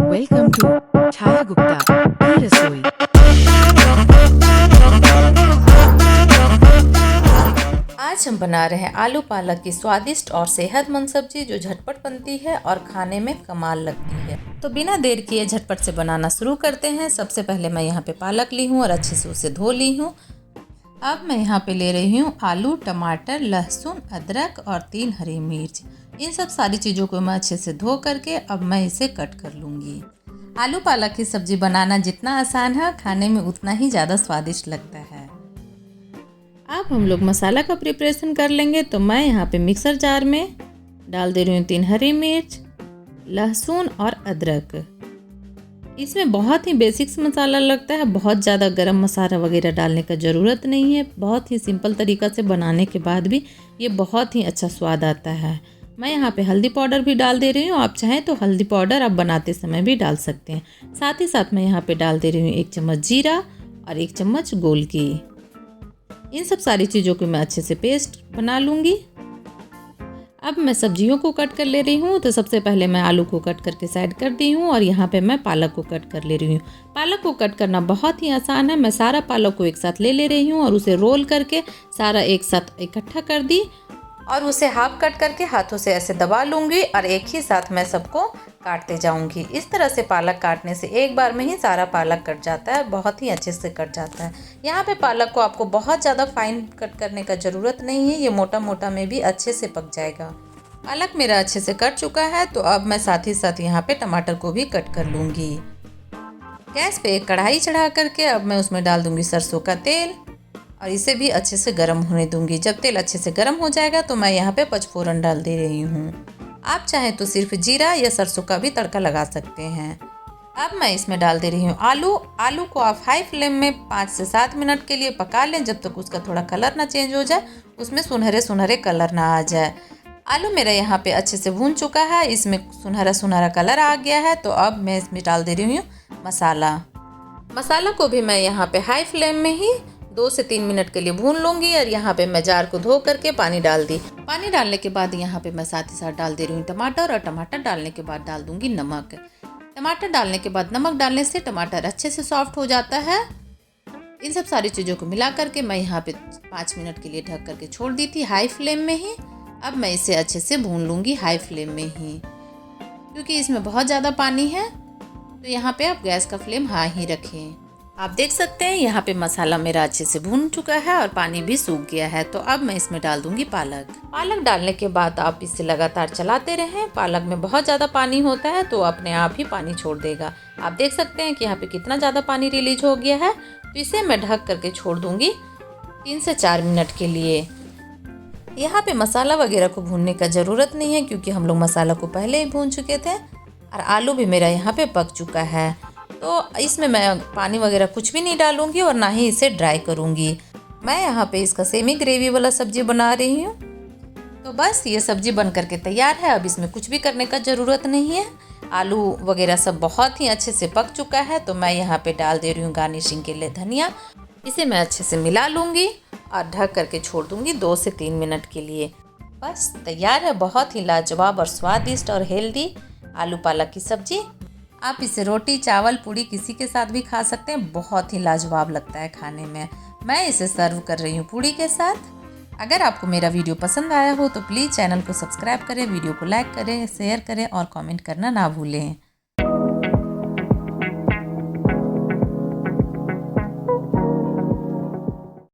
Welcome to छाया गुप्ता की रसोई। आज हम बना रहे हैं आलू पालक की स्वादिष्ट और सेहतमंद सब्जी जो झटपट बनती है और खाने में कमाल लगती है। तो बिना देर किए झटपट से बनाना शुरू करते हैं। सबसे पहले मैं यहाँ पे पालक ली हूँ और अच्छे से उसे धो ली हूँ। अब मैं यहाँ पे ले रही हूँ आलू, टमाटर, लहसुन, अदरक और 3 हरी मिर्च। इन सब सारी चीज़ों को मैं अच्छे से धो करके अब मैं इसे कट कर लूँगी। आलू पालक की सब्ज़ी बनाना जितना आसान है, खाने में उतना ही ज़्यादा स्वादिष्ट लगता है। अब हम लोग मसाला का प्रिपरेशन कर लेंगे। तो मैं यहाँ पे मिक्सर जार में डाल दे रही हूँ 3 हरी मिर्च, लहसुन और अदरक। इसमें बहुत ही बेसिक्स मसाला लगता है, बहुत ज़्यादा गरम मसाला वगैरह डालने का ज़रूरत नहीं है। बहुत ही सिंपल तरीक़ा से बनाने के बाद भी ये बहुत ही अच्छा स्वाद आता है। मैं यहाँ पे हल्दी पाउडर भी डाल दे रही हूँ। आप चाहें तो हल्दी पाउडर आप बनाते समय भी डाल सकते हैं। साथ ही साथ मैं यहाँ पे डाल दे रही हूँ 1 चम्मच जीरा और 1 चम्मच गोलकी। इन सब सारी चीज़ों को मैं अच्छे से पेस्ट बना लूँगी। अब मैं सब्जियों को कट कर ले रही हूँ। तो सबसे पहले मैं आलू को कट करके साइड कर दी हूँ और यहाँ पे मैं पालक को कट कर ले रही हूँ। पालक को कट करना बहुत ही आसान है। मैं सारा पालक को एक साथ ले रही हूँ और उसे रोल करके सारा एक साथ इकट्ठा कर दी और उसे हाफ कट करके हाथों से ऐसे दबा लूँगी और एक ही साथ मैं सबको काटते जाऊँगी। इस तरह से पालक काटने से एक बार में ही सारा पालक कट जाता है, बहुत ही अच्छे से कट जाता है। यहाँ पे पालक को आपको बहुत ज़्यादा फाइन कट करने का ज़रूरत नहीं है, ये मोटा मोटा में भी अच्छे से पक जाएगा। पालक मेरा अच्छे से कट चुका है। तो अब मैं साथ ही साथ यहाँ पे टमाटर को भी कट कर लूँगी। गैस पे एक कढ़ाई चढ़ा करके अब मैं उसमें डाल दूँगी सरसों का तेल और इसे भी अच्छे से गर्म होने दूंगी। जब तेल अच्छे से गर्म हो जाएगा तो मैं यहाँ पे पचफोरन डाल दे रही हूँ। आप चाहें तो सिर्फ जीरा या सरसों का भी तड़का लगा सकते हैं। अब मैं इसमें डाल दे रही हूँ आलू। आलू को आप हाई फ्लेम में 5 से 7 मिनट के लिए पका लें, जब तक उसका थोड़ा कलर ना चेंज हो जाए, उसमें सुनहरे सुनहरे कलर ना आ जाए। आलू मेरा यहाँ पे अच्छे से भून चुका है, इसमें सुनहरा सुनहरा कलर आ गया है। तो अब मैं इसमें डाल दे रही हूँ मसाला को भी मैं यहाँ पे हाई फ्लेम में ही 2 से 3 मिनट के लिए भून लूँगी। और यहाँ पे मैं जार को धो करके पानी डाल दी। पानी डालने के बाद यहाँ पे मैं साथ ही साथ डाल दे रही हूँ टमाटर और टमाटर डालने के बाद डाल दूँगी नमक। टमाटर डालने के बाद नमक डालने से टमाटर अच्छे से सॉफ्ट हो जाता है। इन सब सारी चीज़ों को मिला करके मैं यहाँ पे 5 मिनट के लिए ढक करके छोड़ दी थी हाई फ्लेम में ही। अब मैं इसे अच्छे से भून लूँगी हाई फ्लेम में ही, क्योंकि इसमें बहुत ज़्यादा पानी है। तो यहाँ पे आप गैस का फ्लेम हाई ही रखें। आप देख सकते हैं यहाँ पे मसाला मेरा अच्छे से भून चुका है और पानी भी सूख गया है। तो अब मैं इसमें डाल दूंगी पालक डालने के बाद आप इसे लगातार चलाते रहें। पालक में बहुत ज़्यादा पानी होता है तो अपने आप ही पानी छोड़ देगा। आप देख सकते हैं कि यहाँ पे कितना ज़्यादा पानी रिलीज हो गया है। तो इसे मैं ढक करके छोड़ दूंगी 3 से 4 मिनट के लिए। यहाँ पे मसाला वगैरह को भूनने का ज़रूरत नहीं है, क्योंकि हम लोग मसाला को पहले ही भून चुके थे और आलू भी मेरा यहाँ पे पक चुका है। तो इसमें मैं पानी वगैरह कुछ भी नहीं डालूंगी और ना ही इसे ड्राई करूंगी। मैं यहाँ पे इसका सेमी ग्रेवी वाला सब्जी बना रही हूँ। तो बस ये सब्जी बन करके तैयार है। अब इसमें कुछ भी करने का ज़रूरत नहीं है। आलू वगैरह सब बहुत ही अच्छे से पक चुका है। तो मैं यहाँ पे डाल दे रही हूँ गार्निशिंग के लिए धनिया। इसे मैं अच्छे से मिला लूँगी और ढक करके छोड़ दूँगी 2 से 3 मिनट के लिए। बस तैयार है बहुत ही लाजवाब और स्वादिष्ट और हेल्दी आलू पालक की सब्जी। आप इसे रोटी, चावल, पूड़ी किसी के साथ भी खा सकते हैं। बहुत ही लाजवाब लगता है खाने में। मैं इसे सर्व कर रही हूँ पूड़ी के साथ। अगर आपको मेरा वीडियो पसंद आया हो तो प्लीज़ चैनल को सब्सक्राइब करें, वीडियो को लाइक करें, शेयर करें और कमेंट करना ना भूलें।